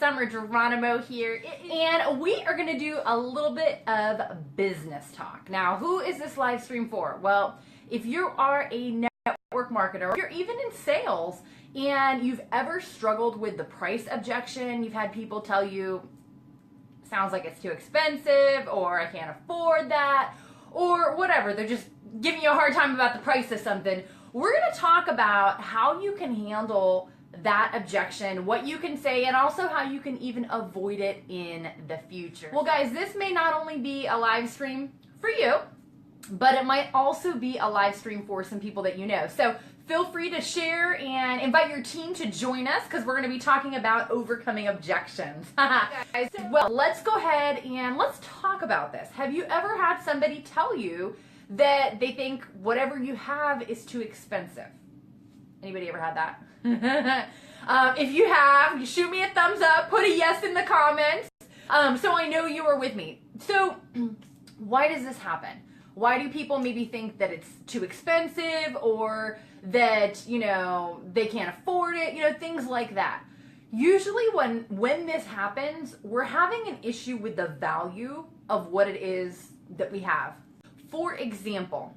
Summer Geronimo here, and we are going to do a little bit of business talk. Now, who is this live stream for? Well, if you are a network marketer, or you're even in sales, and you've ever struggled with the price objection, you've had people tell you, sounds like it's too expensive, or I can't afford that, or whatever, they're just giving you a hard time about the price of something, we're going to talk about how you can handle that objection, what you can say, and also how you can even avoid it in the future. Well, guys, this may not only be a live stream for you, but it might also be a live stream for some people that you know. So feel free to share and invite your team to join us, because we're going to be talking about overcoming objections. Well, let's go ahead and let's talk about this. Have you ever had somebody tell you that they think whatever you have is too expensive? Anybody ever had that? If you have, you shoot me a thumbs up, put a yes in the comments, so I know you are with me. So why does this happen? Why do people maybe think that it's too expensive, or that, you know, they can't afford it, you know, things like that? Usually when this happens, we're having an issue with the value of what it is that we have. For example,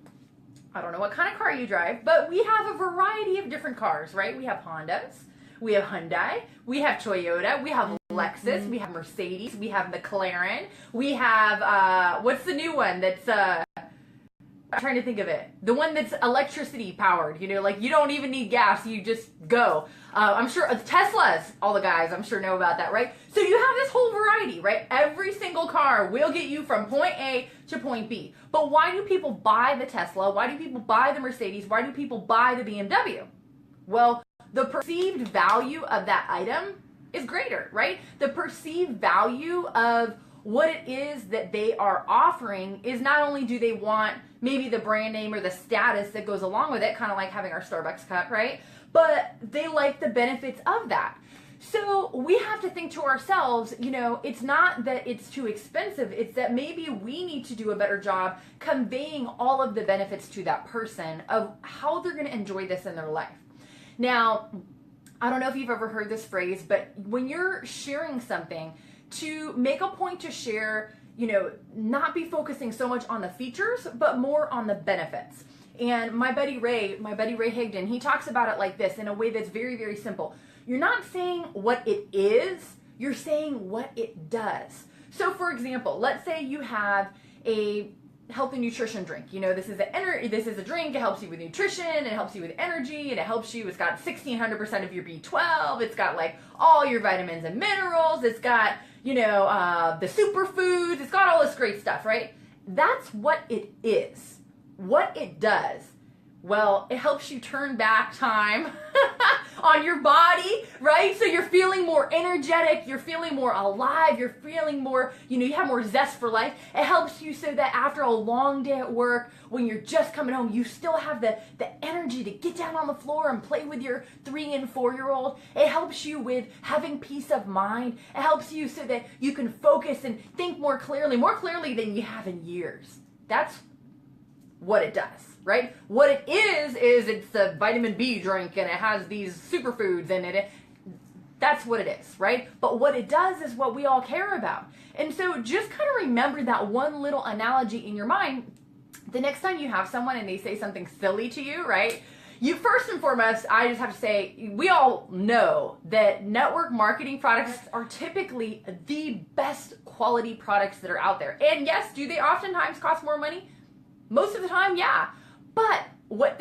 I don't know what kind of car you drive, but we have a variety of different cars, right? We have Hondas, we have Hyundai, we have Toyota, we have Lexus, we have Mercedes, we have McLaren, we have, what's the new one that's, I'm trying to think of it. The one that's electricity powered, you know, like you don't even need gas, you just go. I'm sure Teslas, all the guys I'm sure know about that, right? So you have this whole variety, right? Every single car will get you from point A to point B. But why do people buy the Tesla? Why do people buy the Mercedes? Why do people buy the BMW? Well, the perceived value of that item is greater, right? The perceived value of what it is that they are offering is not only do they want maybe the brand name or the status that goes along with it, kind of like having our Starbucks cup, right? But they like the benefits of that. So we have to think to ourselves, you know, it's not that it's too expensive, it's that maybe we need to do a better job conveying all of the benefits to that person of how they're going to enjoy this in their life. Now, I don't know if you've ever heard this phrase, but when you're sharing something, to make a point to share, you know, not be focusing so much on the features, but more on the benefits. And my buddy Ray Higdon, he talks about it like this in a way that's very, very simple. You're not saying what it is, you're saying what it does. So for example, let's say you have a health and nutrition drink. You know, this is a drink, it helps you with nutrition, it helps you with energy, and it helps you, it's got 1600% of your B12, it's got like all your vitamins and minerals, it's got, you know, the superfoods, it's got all this great stuff, right? That's what it is. What it does, well, it helps you turn back time on your body, right? So you're feeling more energetic, you're feeling more alive, you're feeling more, you know, you have more zest for life. It helps you so that after a long day at work, when you're just coming home, you still have the energy to get down on the floor and play with your 3- and 4-year-old. It helps you with having peace of mind. It helps you so that you can focus and think more clearly than you have in years. That's what it does, right? What it is it's a vitamin B drink, and it has these superfoods in it. That's what it is, right? But what it does is what we all care about. And so just kind of remember that one little analogy in your mind. The next time you have someone and they say something silly to you, right? You first and foremost, I just have to say, we all know that network marketing products are typically the best quality products that are out there. And yes, do they oftentimes cost more money? Most of the time, yeah. But what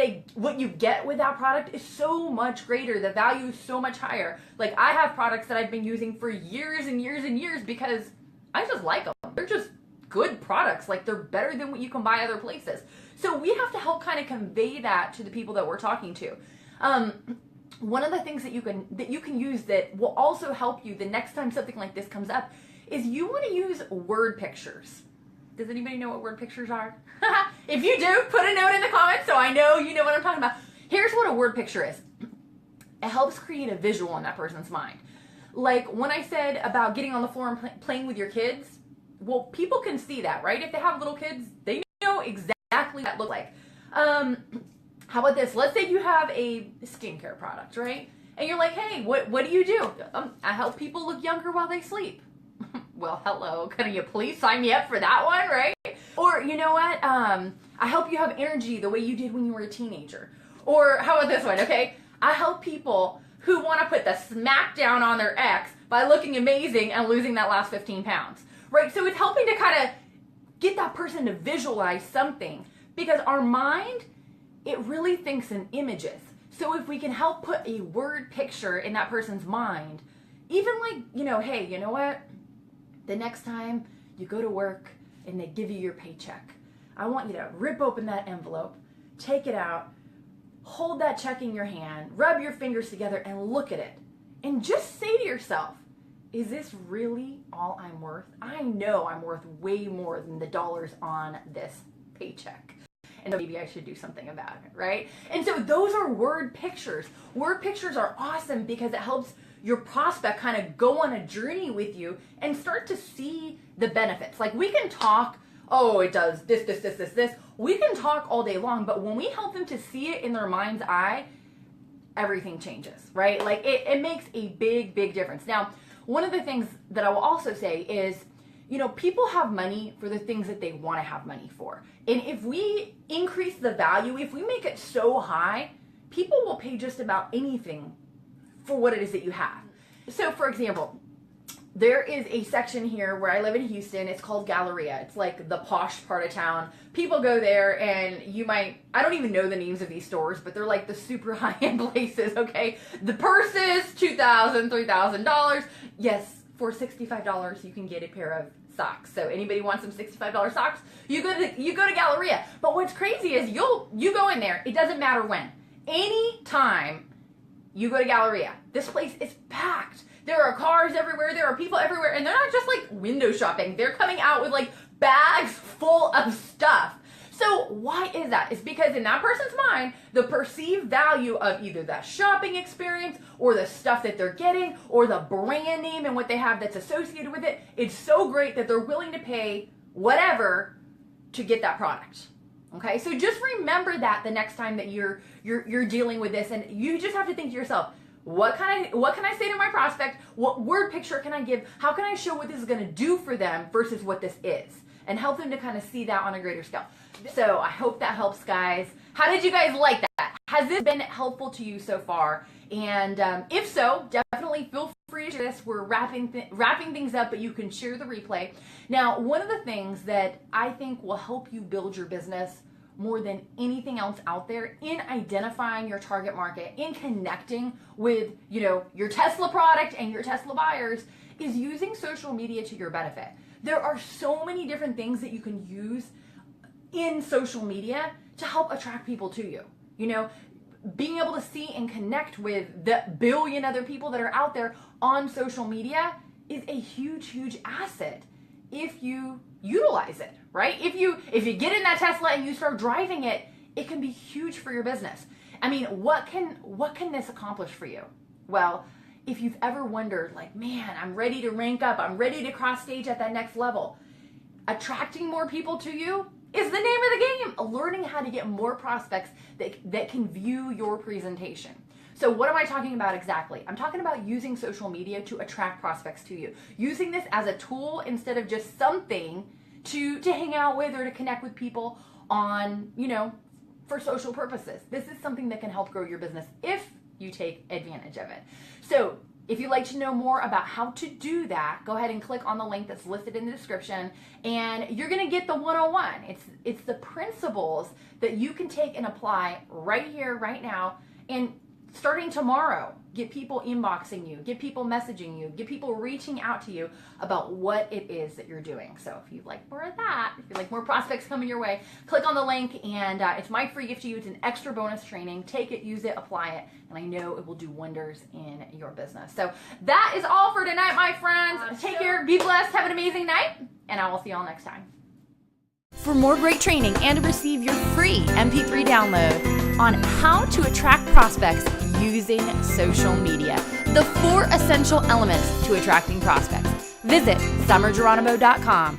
you get with that product is so much greater. The value is so much higher. Like, I have products that I've been using for years and years and years because I just like them. They're just good products. Like, they're better than what you can buy other places. So we have to help kind of convey that to the people that we're talking to. One of the things that you can use that will also help you the next time something like this comes up is you want to use word pictures. Does anybody know what word pictures are? If you do, put a note in the comments so I know you know what I'm talking about. Here's what a word picture is. It helps create a visual in that person's mind. Like when I said about getting on the floor and playing with your kids, well, people can see that, right? If they have little kids, they know exactly what that looks like. How about this? Let's say you have a skincare product, right? And you're like, hey, what do you do? I help people look younger while they sleep. Well, hello, can you please sign me up for that one, right? Or you know what? I help you have energy the way you did when you were a teenager. Or how about this one, okay? I help people who want to put the smack down on their ex by looking amazing and losing that last 15 pounds, right? So it's helping to kind of get that person to visualize something, because our mind, it really thinks in images. So if we can help put a word picture in that person's mind, even like, hey, you know what? The next time you go to work and they give you your paycheck, I want you to rip open that envelope, take it out, hold that check in your hand, rub your fingers together and look at it. And just say to yourself, is this really all I'm worth? I know I'm worth way more than the dollars on this paycheck. And maybe I should do something about it, right? And so those are word pictures. Word pictures are awesome because it helps your prospect kind of go on a journey with you and start to see the benefits. Like we can talk, oh, it does this. We can talk all day long, but when we help them to see it in their mind's eye, everything changes, right? Like it makes a big, big difference. Now, one of the things that I will also say is, people have money for the things that they want to have money for. And if we increase the value, if we make it so high, people will pay just about anything for what it is that you have. So for example, there is a section here where I live in Houston. It's called Galleria. It's like the posh part of town. People go there and I don't even know the names of these stores, but they're like the super high-end places, okay? The purses, $2,000, $3,000. Yes, for $65 you can get a pair of socks. So anybody wants some $65 socks, you go to Galleria. But what's crazy is you go in there, it doesn't matter when. Anytime you go to Galleria, this place is packed. There are cars everywhere, there are people everywhere, and they're not just like window shopping. They're coming out with like bags full of stuff. So why is that? It's because in that person's mind, the perceived value of either that shopping experience or the stuff that they're getting or the brand name and what they have that's associated with it, it's so great that they're willing to pay whatever to get that product. Okay, so just remember that the next time that you're dealing with this, and you just have to think to yourself, what can I say to my prospect? What word picture can I give? How can I show what this is going to do for them versus what this is, and help them to kind of see that on a greater scale. So I hope that helps, guys. How did you guys like that? Has this been helpful to you so far? And if so, definitely feel free to share this. We're wrapping things up, but you can share the replay. Now, one of the things that I think will help you build your business more than anything else out there in identifying your target market, in connecting with, your Tesla product and your Tesla buyers, is using social media to your benefit. There are so many different things that you can use in social media to help attract people to you. Being able to see and connect with the billion other people that are out there on social media is a huge, huge asset if you utilize it, right? If you get in that Tesla and you start driving it, it can be huge for your business. I mean, what can this accomplish for you? Well, if you've ever wondered, like, man, I'm ready to rank up, I'm ready to cross stage at that next level, attracting more people to you is the name of the game. Learning how to get more prospects that can view your presentation. So what am I talking about exactly? I'm talking about using social media to attract prospects to you. Using this as a tool instead of just something to hang out with or to connect with people on, for social purposes. This is something that can help grow your business if you take advantage of it. So if you'd like to know more about how to do that, go ahead and click on the link that's listed in the description, and you're going to get the 101. It's the principles that you can take and apply right here, right now, and starting tomorrow, get people inboxing you, get people messaging you, get people reaching out to you about what it is that you're doing. So if you'd like more of that, if you'd like more prospects coming your way, click on the link, and it's my free gift to you. It's an extra bonus training. Take it, use it, apply it, and I know it will do wonders in your business. So that is all for tonight, my friends. Take care, be blessed, have an amazing night, and I will see y'all next time. For more great training and to receive your free MP3 download on how to attract prospects using social media, the 4 essential elements to attracting prospects, visit summergeronimo.com.